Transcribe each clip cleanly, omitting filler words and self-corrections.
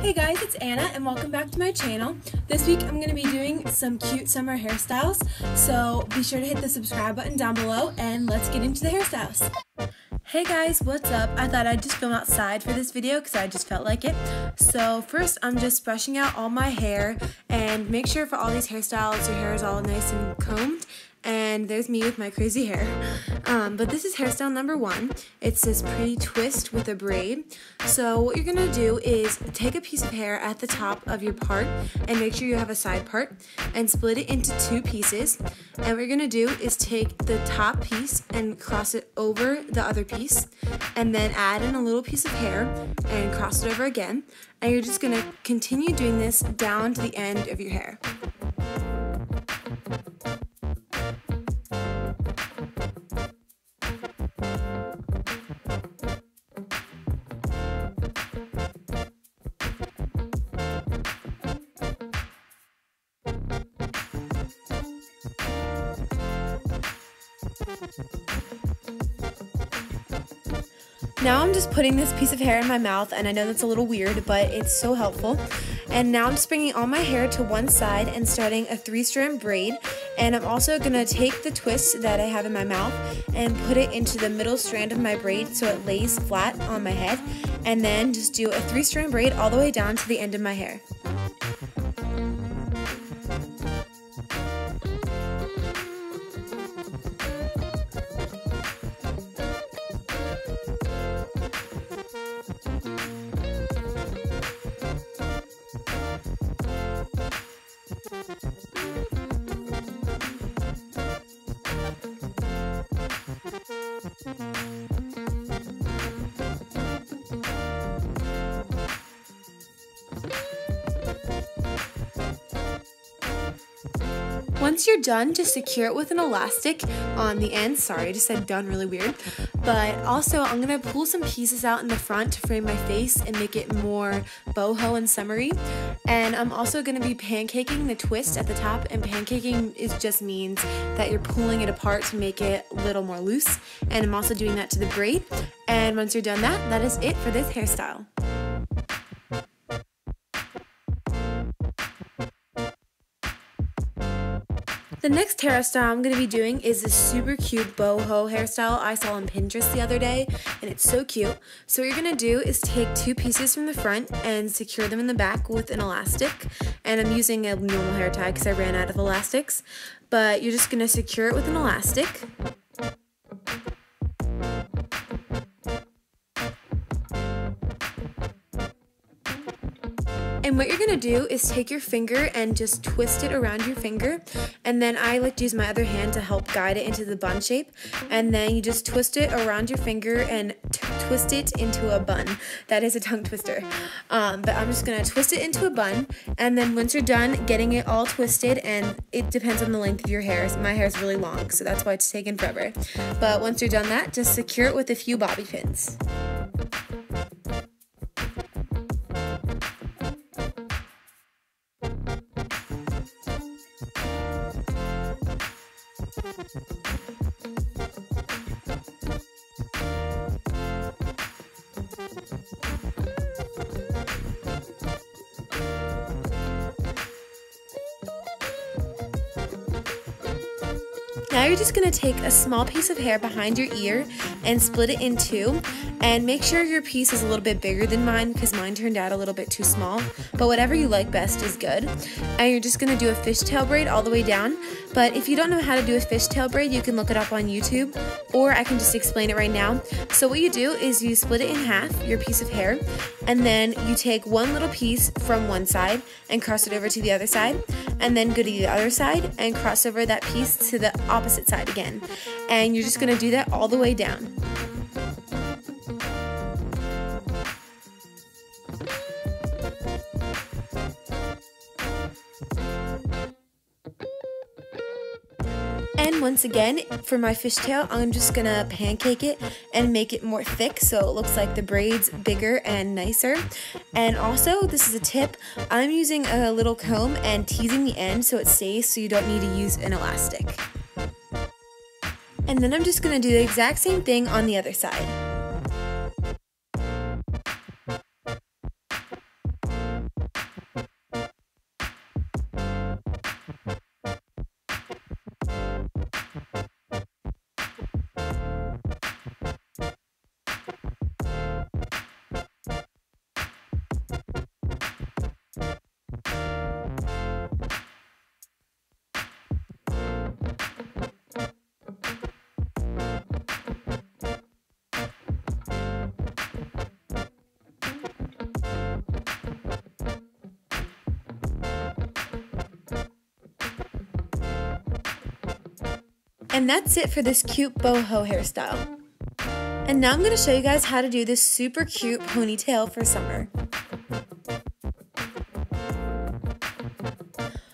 Hey guys, it's Anna and welcome back to my channel. This week I'm going to be doing some cute summer hairstyles, so be sure to hit the subscribe button down below and let's get into the hairstyles. Hey guys, what's up? I thought I'd just film outside for this video because I just felt like it. So first I'm just brushing out all my hair, and make sure for all these hairstyles your hair is all nice and combed. And there's me with my crazy hair. But this is hairstyle number 1. It's this pretty twist with a braid. So what you're gonna do is take a piece of hair at the top of your part and make sure you have a side part and split it into 2 pieces. And what you're gonna do is take the top piece and cross it over the other piece, and then add in a little piece of hair and cross it over again. And you're just gonna continue doing this down to the end of your hair. Now I'm just putting this piece of hair in my mouth, and I know that's a little weird, but it's so helpful. And now I'm just bringing all my hair to one side and starting a 3-strand braid. And I'm also going to take the twist that I have in my mouth and put it into the middle strand of my braid so it lays flat on my head. And then just do a 3-strand braid all the way down to the end of my hair. Once you're done, just secure it with an elastic on the end. Sorry, I just said done really weird. But also, I'm going to pull some pieces out in the front to frame my face and make it more boho and summery. And I'm also going to be pancaking the twist at the top, and pancaking just means that you're pulling it apart to make it a little more loose. And I'm also doing that to the braid. And once you're done that is it for this hairstyle. The next hairstyle I'm going to be doing is this super cute boho hairstyle I saw on Pinterest the other day, and it's so cute. So what you're going to do is take 2 pieces from the front and secure them in the back with an elastic. And I'm using a normal hair tie because I ran out of elastics. But you're just going to secure it with an elastic. And what you're going to do is take your finger and just twist it around your finger, and then I like to use my other hand to help guide it into the bun shape, and then you just twist it around your finger and twist it into a bun. That is a tongue twister. But I'm just going to twist it into a bun, and then once you're done getting it all twisted, and it depends on the length of your hair. My hair is really long, so that's why it's taken forever. But once you're done that, just secure it with a few bobby pins. Now you're just going to take a small piece of hair behind your ear and split it in 2, and make sure your piece is a little bit bigger than mine because mine turned out a little bit too small, but whatever you like best is good. And you're just going to do a fishtail braid all the way down, but if you don't know how to do a fishtail braid, you can look it up on YouTube, or I can just explain it right now. So what you do is you split it in half, your piece of hair, and then you take one little piece from one side and cross it over to the other side, and then go to the other side and cross over that piece to the opposite side again. And you're just going to do that all the way down. And once again, for my fishtail, I'm just gonna pancake it and make it more thick so it looks like the braid's bigger and nicer. And also, this is a tip, I'm using a little comb and teasing the end so it stays, so you don't need to use an elastic. And then I'm just gonna do the exact same thing on the other side. And that's it for this cute boho hairstyle. And now I'm going to show you guys how to do this super cute ponytail for summer.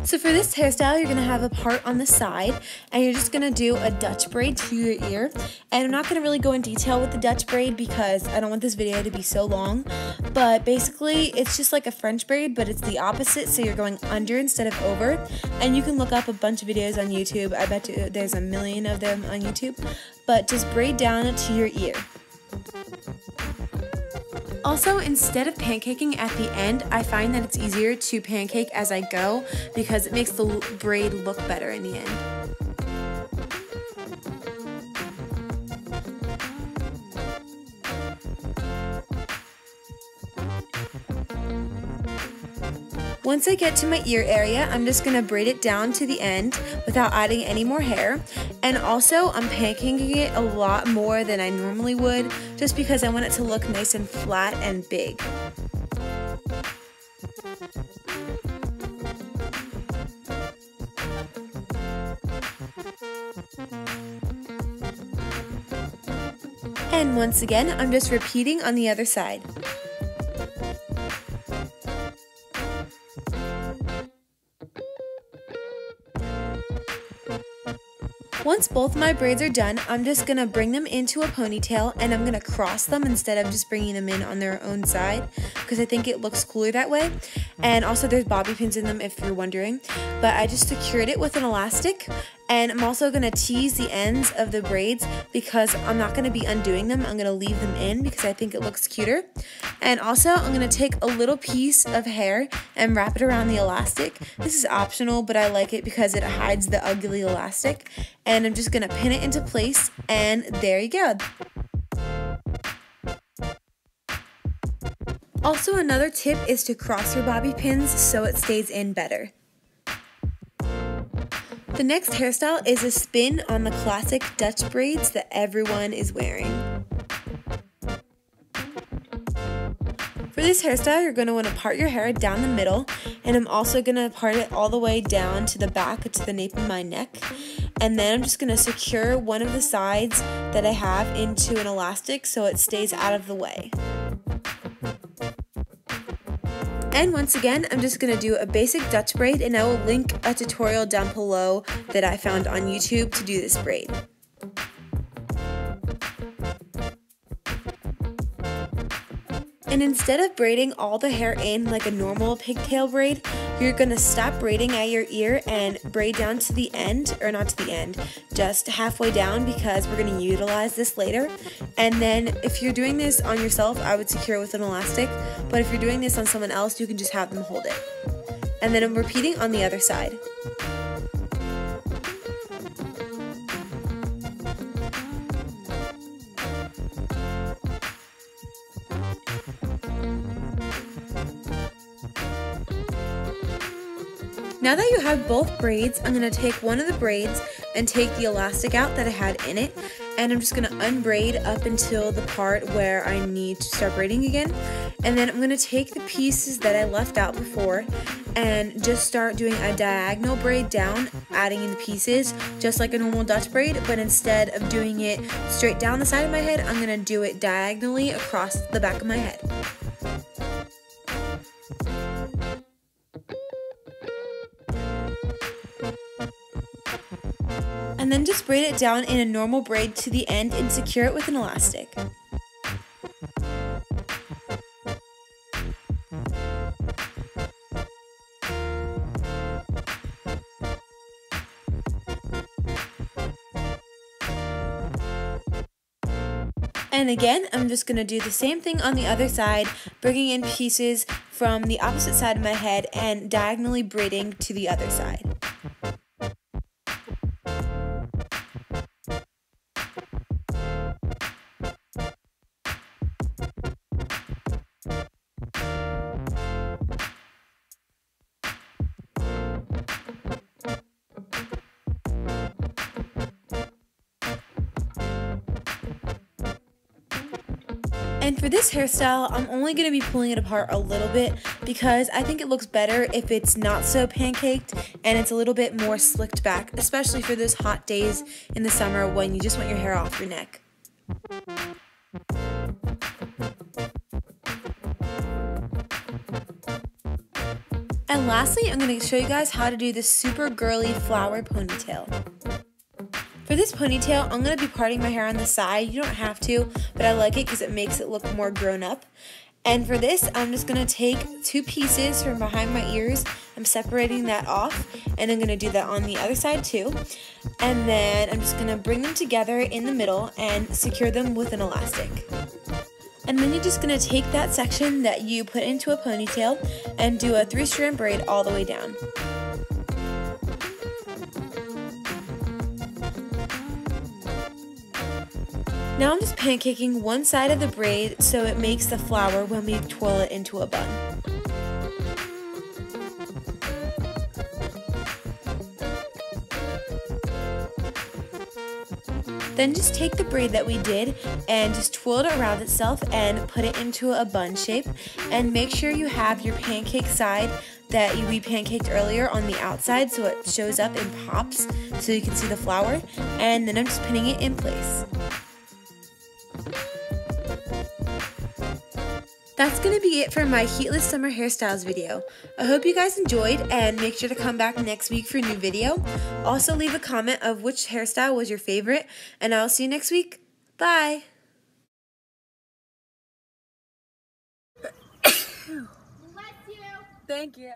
So for this hairstyle, you're going to have a part on the side, and you're just going to do a Dutch braid to your ear. And I'm not going to really go in detail with the Dutch braid because I don't want this video to be so long. But basically, it's just like a French braid, but it's the opposite, so you're going under instead of over. And you can look up a bunch of videos on YouTube. I bet you there's a million of them on YouTube. But just braid down to your ear. Also, instead of pancaking at the end, I find that it's easier to pancake as I go because it makes the braid look better in the end. Once I get to my ear area, I'm just going to braid it down to the end without adding any more hair. And also, I'm pancaking it a lot more than I normally would, just because I want it to look nice and flat and big. And once again, I'm just repeating on the other side. Once both my braids are done, I'm just going to bring them into a ponytail, and I'm going to cross them instead of just bringing them in on their own side because I think it looks cooler that way. And also there's bobby pins in them if you're wondering, but I just secured it with an elastic. And I'm also going to tease the ends of the braids because I'm not going to be undoing them. I'm going to leave them in because I think it looks cuter. And also I'm going to take a little piece of hair and wrap it around the elastic. This is optional, but I like it because it hides the ugly elastic. And I'm just going to pin it into place, and there you go. Also, another tip is to cross your bobby pins so it stays in better. The next hairstyle is a spin on the classic Dutch braids that everyone is wearing. For this hairstyle, you're going to want to part your hair down the middle, and I'm also going to part it all the way down to the back, to the nape of my neck. And then I'm just going to secure one of the sides that I have into an elastic so it stays out of the way. And once again, I'm just going to do a basic Dutch braid, and I will link a tutorial down below that I found on YouTube to do this braid. And instead of braiding all the hair in like a normal pigtail braid, you're going to stop braiding at your ear and braid down to the end, or not to the end, just halfway down, because we're going to utilize this later. And then if you're doing this on yourself, I would secure it with an elastic, but if you're doing this on someone else, you can just have them hold it. And then I'm repeating on the other side. Now that you have both braids, I'm going to take one of the braids and take the elastic out that I had in it, and I'm just going to unbraid up until the part where I need to start braiding again. And then I'm going to take the pieces that I left out before and just start doing a diagonal braid down, adding in the pieces just like a normal Dutch braid, but instead of doing it straight down the side of my head, I'm going to do it diagonally across the back of my head. And then just braid it down in a normal braid to the end and secure it with an elastic. And again, I'm just going to do the same thing on the other side, bringing in pieces from the opposite side of my head and diagonally braiding to the other side. And for this hairstyle, I'm only going to be pulling it apart a little bit because I think it looks better if it's not so pancaked and it's a little bit more slicked back, especially for those hot days in the summer when you just want your hair off your neck. And lastly, I'm going to show you guys how to do this super girly flower ponytail. For this ponytail, I'm going to be parting my hair on the side. You don't have to, but I like it because it makes it look more grown up. And for this, I'm just going to take 2 pieces from behind my ears. I'm separating that off, and I'm going to do that on the other side too. And then I'm just going to bring them together in the middle and secure them with an elastic. And then you're just going to take that section that you put into a ponytail and do a 3-strand braid all the way down. Now I'm just pancaking one side of the braid so it makes the flower when we twirl it into a bun. Then just take the braid that we did and just twirl it around itself and put it into a bun shape. And make sure you have your pancake side that we pancaked earlier on the outside so it shows up and pops so you can see the flower. And then I'm just pinning it in place. That's going to be it for my Heatless Summer Hairstyles video. I hope you guys enjoyed, and make sure to come back next week for a new video. Also leave a comment of which hairstyle was your favorite, and I'll see you next week. Bye! Thank you.